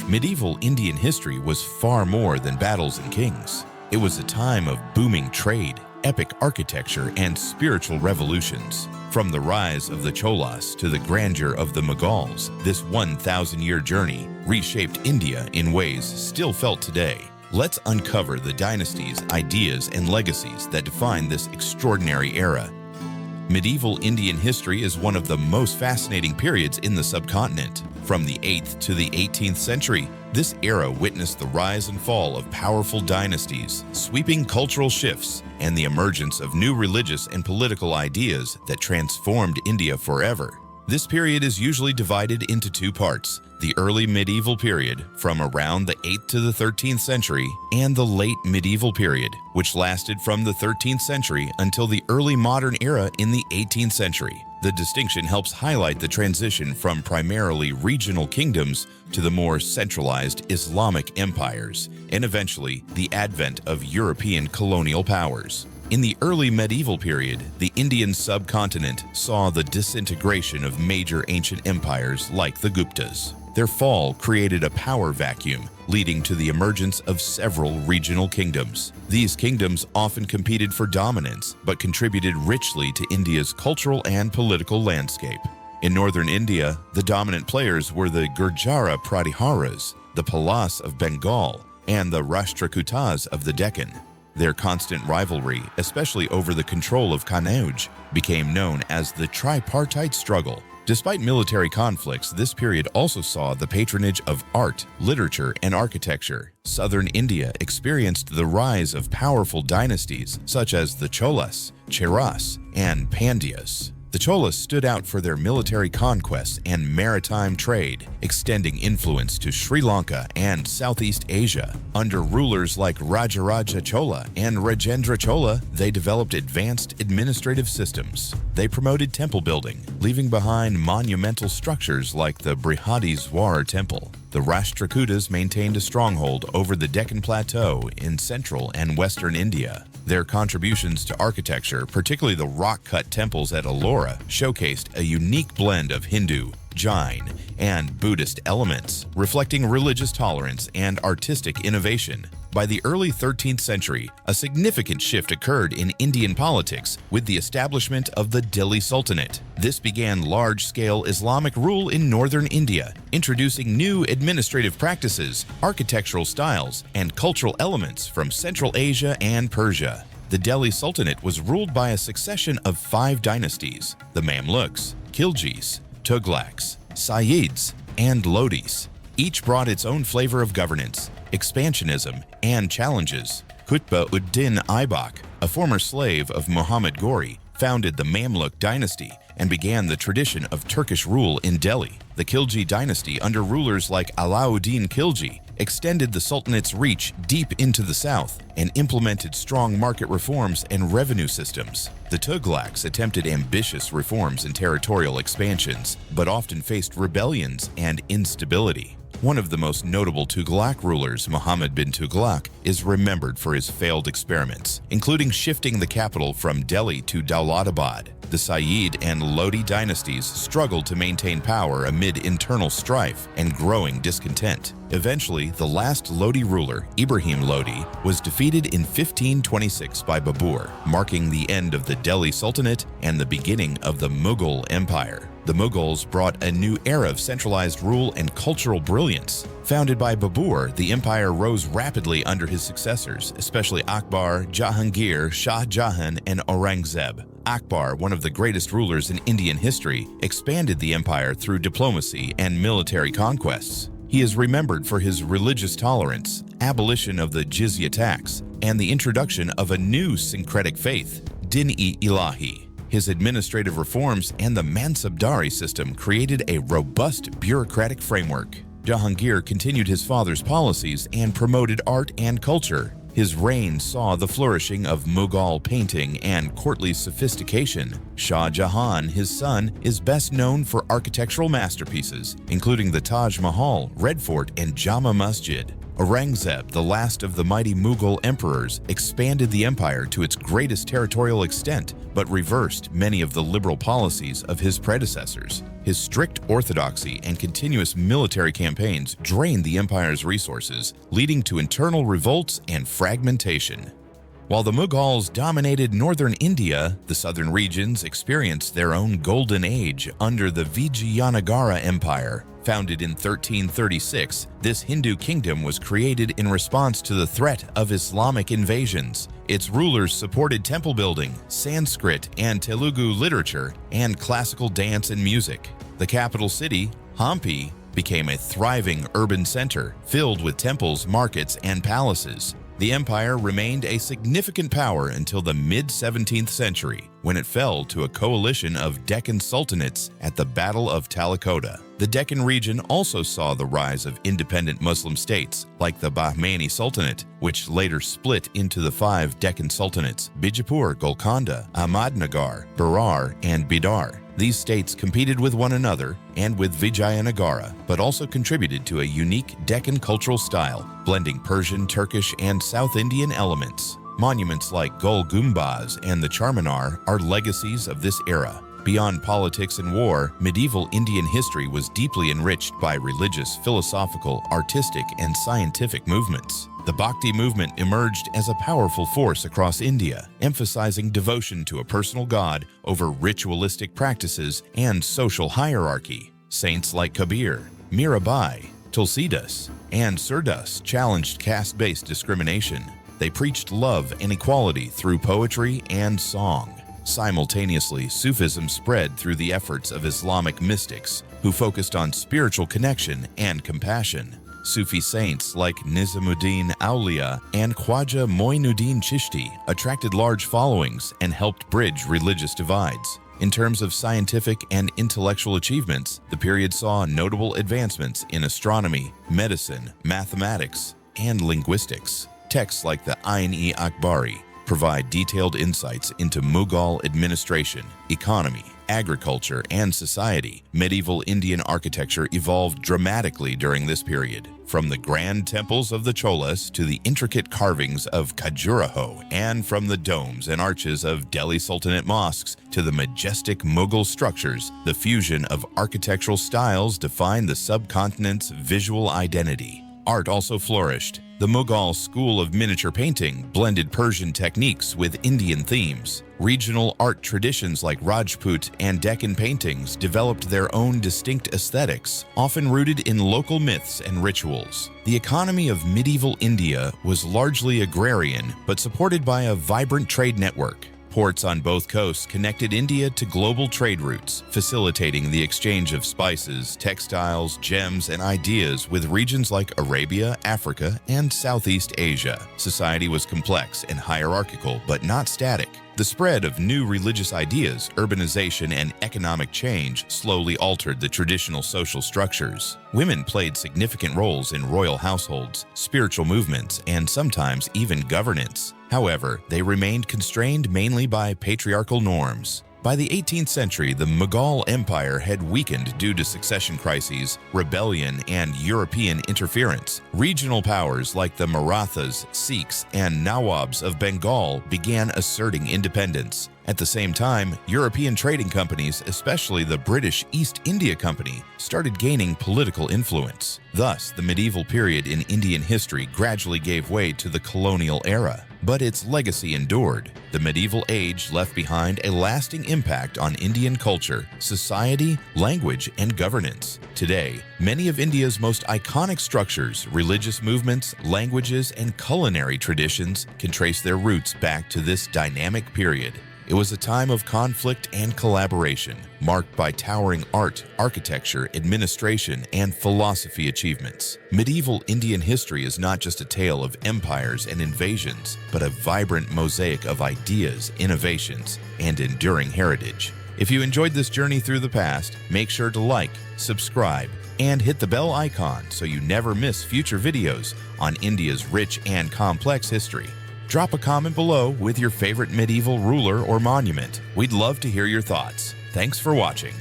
Medieval Indian history was far more than battles and kings. It was a time of booming trade, epic architecture, and spiritual revolutions. From the rise of the Cholas to the grandeur of the Mughals, this 1,000-year journey reshaped India in ways still felt today. Let's uncover the dynasties, ideas, and legacies that define this extraordinary era. Medieval Indian history is one of the most fascinating periods in the subcontinent. From the 8th to the 18th century, this era witnessed the rise and fall of powerful dynasties, sweeping cultural shifts, and the emergence of new religious and political ideas that transformed India forever. This period is usually divided into two parts: the early medieval period, from around the 8th to the 13th century, and the late medieval period, which lasted from the 13th century until the early modern era in the 18th century. The distinction helps highlight the transition from primarily regional kingdoms to the more centralized Islamic empires, and eventually the advent of European colonial powers. In the early medieval period, the Indian subcontinent saw the disintegration of major ancient empires like the Guptas. Their fall created a power vacuum, leading to the emergence of several regional kingdoms. These kingdoms often competed for dominance, but contributed richly to India's cultural and political landscape. In northern India, the dominant players were the Gurjara-Pratiharas, the Cholas of Bengal, and the Rashtrakutas of the Deccan. Their constant rivalry, especially over the control of Kannauj, became known as the Tripartite Struggle. Despite military conflicts, this period also saw the patronage of art, literature, and architecture. Southern India experienced the rise of powerful dynasties such as the Cholas, Cheras, and Pandyas. The Cholas stood out for their military conquests and maritime trade, extending influence to Sri Lanka and Southeast Asia. Under rulers like Rajaraja Chola and Rajendra Chola, they developed advanced administrative systems. They promoted temple building, leaving behind monumental structures like the Brihadiswar Temple. The Rashtrakutas maintained a stronghold over the Deccan Plateau in central and western India. Their contributions to architecture, particularly the rock-cut temples at Ellora, showcased a unique blend of Hindu, Jain, and Buddhist elements, reflecting religious tolerance and artistic innovation. By the early 13th century, a significant shift occurred in Indian politics with the establishment of the Delhi Sultanate. This began large-scale Islamic rule in northern India, introducing new administrative practices, architectural styles, and cultural elements from Central Asia and Persia. The Delhi Sultanate was ruled by a succession of 5 dynasties: the Mamluks, Khiljis, Tughlaqs, Sayyids, and Lodis. Each brought its own flavor of governance, expansionism, and challenges. Qutb-ud-Din Aibak, a former slave of Muhammad Ghori, founded the Mamluk dynasty and began the tradition of Turkish rule in Delhi. The Khilji dynasty, under rulers like Alauddin Khilji, extended the Sultanate's reach deep into the south and implemented strong market reforms and revenue systems. The Tughlaqs attempted ambitious reforms and territorial expansions, but often faced rebellions and instability. One of the most notable Tughlaq rulers, Muhammad bin Tughlaq, is remembered for his failed experiments, including shifting the capital from Delhi to Daulatabad. The Sayyid and Lodi dynasties struggled to maintain power amid internal strife and growing discontent. Eventually, the last Lodi ruler, Ibrahim Lodi, was defeated in 1526 by Babur, marking the end of the Delhi Sultanate and the beginning of the Mughal Empire. The Mughals brought a new era of centralized rule and cultural brilliance. Founded by Babur, the empire rose rapidly under his successors, especially Akbar, Jahangir, Shah Jahan, and Aurangzeb. Akbar, one of the greatest rulers in Indian history, expanded the empire through diplomacy and military conquests. He is remembered for his religious tolerance, abolition of the jizya tax, and the introduction of a new syncretic faith, Din-e-Ilahi. His administrative reforms and the Mansabdari system created a robust bureaucratic framework. Jahangir continued his father's policies and promoted art and culture. His reign saw the flourishing of Mughal painting and courtly sophistication. Shah Jahan, his son, is best known for architectural masterpieces, including the Taj Mahal, Red Fort, and Jama Masjid. Aurangzeb, the last of the mighty Mughal emperors, expanded the empire to its greatest territorial extent, but reversed many of the liberal policies of his predecessors. His strict orthodoxy and continuous military campaigns drained the empire's resources, leading to internal revolts and fragmentation. While the Mughals dominated northern India, the southern regions experienced their own golden age under the Vijayanagara Empire. Founded in 1336, this Hindu kingdom was created in response to the threat of Islamic invasions. Its rulers supported temple building, Sanskrit and Telugu literature, and classical dance and music. The capital city, Hampi, became a thriving urban center filled with temples, markets, and palaces. The empire remained a significant power until the mid-17th century, when it fell to a coalition of Deccan sultanates at the Battle of Talikota. The Deccan region also saw the rise of independent Muslim states, like the Bahmani Sultanate, which later split into the 5 Deccan sultanates: Bijapur, Golconda, Ahmadnagar, Berar, and Bidar. These states competed with one another and with Vijayanagara, but also contributed to a unique Deccan cultural style, blending Persian, Turkish, and South Indian elements. Monuments like Gol Gumbaz and the Charminar are legacies of this era. Beyond politics and war, medieval Indian history was deeply enriched by religious, philosophical, artistic, and scientific movements. The Bhakti movement emerged as a powerful force across India, emphasizing devotion to a personal god over ritualistic practices and social hierarchy. Saints like Kabir, Mirabai, Tulsidas, and Surdas challenged caste-based discrimination. They preached love and equality through poetry and song. Simultaneously, Sufism spread through the efforts of Islamic mystics who focused on spiritual connection and compassion. Sufi saints like Nizamuddin Auliya and Khwaja Moinuddin Chishti attracted large followings and helped bridge religious divides. In terms of scientific and intellectual achievements, the period saw notable advancements in astronomy, medicine, mathematics, and linguistics. Texts like the Ain-e-Akbari provide detailed insights into Mughal administration, economy, agriculture, and society. Medieval Indian architecture evolved dramatically during this period, from the grand temples of the Cholas to the intricate carvings of Khajuraho, and from the domes and arches of Delhi Sultanate mosques to the majestic Mughal structures. The fusion of architectural styles defined the subcontinent's visual identity. Art also flourished. The Mughal school of miniature painting blended Persian techniques with Indian themes. Regional art traditions like Rajput and Deccan paintings developed their own distinct aesthetics, often rooted in local myths and rituals. The economy of medieval India was largely agrarian, but supported by a vibrant trade network. Ports on both coasts connected India to global trade routes, facilitating the exchange of spices, textiles, gems, and ideas with regions like Arabia, Africa, and Southeast Asia. Society was complex and hierarchical, but not static. The spread of new religious ideas, urbanization, and economic change slowly altered the traditional social structures. Women played significant roles in royal households, spiritual movements, and sometimes even governance. However, they remained constrained mainly by patriarchal norms. By the 18th century, the Mughal Empire had weakened due to succession crises, rebellion, and European interference. Regional powers like the Marathas, Sikhs, and Nawabs of Bengal began asserting independence. At the same time, European trading companies, especially the British East India Company, started gaining political influence. Thus, the medieval period in Indian history gradually gave way to the colonial era. But its legacy endured. The medieval age left behind a lasting impact on Indian culture, society, language, and governance. Today, many of India's most iconic structures, religious movements, languages, and culinary traditions can trace their roots back to this dynamic period. It was a time of conflict and collaboration, marked by towering art, architecture, administration, and philosophy achievements. Medieval Indian history is not just a tale of empires and invasions, but a vibrant mosaic of ideas, innovations, and enduring heritage. If you enjoyed this journey through the past, make sure to like, subscribe, and hit the bell icon so you never miss future videos on India's rich and complex history. Drop a comment below with your favorite medieval ruler or monument. We'd love to hear your thoughts. Thanks for watching.